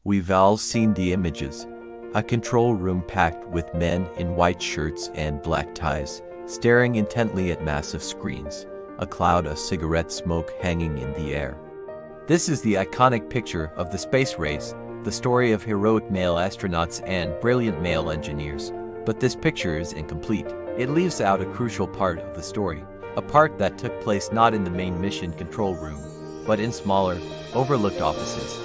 We've all seen the images. A control room packed with men in white shirts and black ties, staring intently at massive screens, a cloud of cigarette smoke hanging in the air. This is the iconic picture of the space race, the story of heroic male astronauts and brilliant male engineers. But this picture is incomplete. It leaves out a crucial part of the story, a part that took place not in the main mission control room, but in smaller, overlooked offices.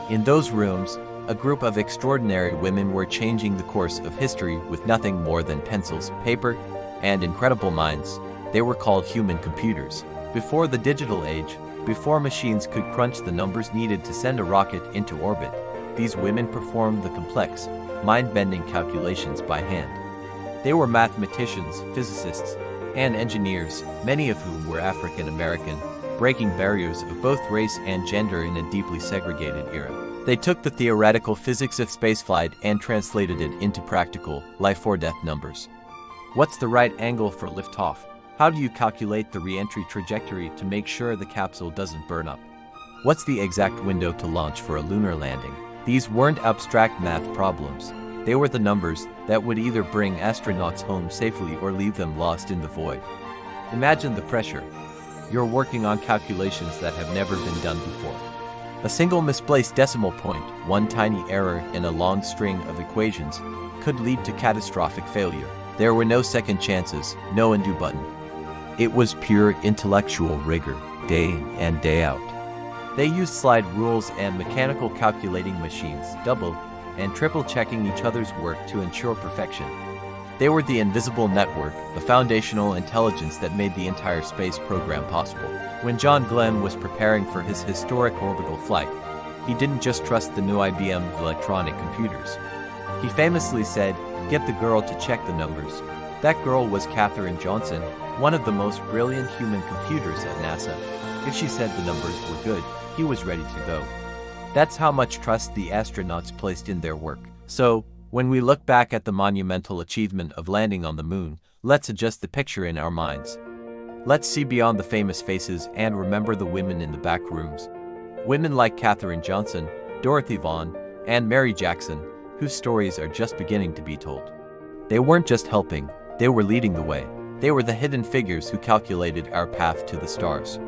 In those rooms, a group of extraordinary women were changing the course of history with nothing more than pencils, paper, and incredible minds. They were called human computers. Before the digital age, before machines could crunch the numbers needed to send a rocket into orbit, these women performed the complex, mind-bending calculations by hand. They were mathematicians, physicists, and engineers, many of whom were African American, breaking barriers of both race and gender in a deeply segregated era. They took the theoretical physics of spaceflight and translated it into practical, life-or-death numbers. What's the right angle for liftoff? How do you calculate the re-entry trajectory to make sure the capsule doesn't burn up? What's the exact window to launch for a lunar landing? These weren't abstract math problems. They were the numbers that would either bring astronauts home safely or leave them lost in the void. Imagine the pressure. You're working on calculations that have never been done before. A single misplaced decimal point, one tiny error in a long string of equations, could lead to catastrophic failure. There were no second chances, no undo button. It was pure intellectual rigor, day in and day out. They used slide rules and mechanical calculating machines, double and triple checking each other's work to ensure perfection. They were the invisible network, the foundational intelligence that made the entire space program possible. When John Glenn was preparing for his historic orbital flight, he didn't just trust the new IBM electronic computers. He famously said, "Get the girl to check the numbers." That girl was Katherine Johnson, one of the most brilliant human computers at NASA. If she said the numbers were good, he was ready to go. That's how much trust the astronauts placed in their work. So, when we look back at the monumental achievement of landing on the moon, let's adjust the picture in our minds. Let's see beyond the famous faces and remember the women in the back rooms. Women like Katherine Johnson, Dorothy Vaughan, and Mary Jackson, whose stories are just beginning to be told. They weren't just helping, they were leading the way. They were the hidden figures who calculated our path to the stars.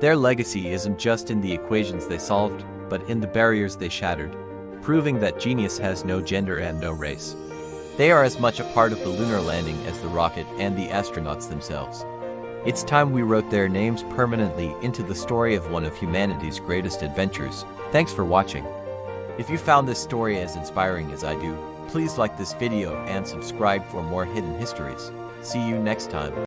Their legacy isn't just in the equations they solved, but in the barriers they shattered, proving that genius has no gender and no race. They are as much a part of the lunar landing as the rocket and the astronauts themselves. It's time we wrote their names permanently into the story of one of humanity's greatest adventures. Thanks for watching. If you found this story as inspiring as I do, please like this video and subscribe for more hidden histories. See you next time.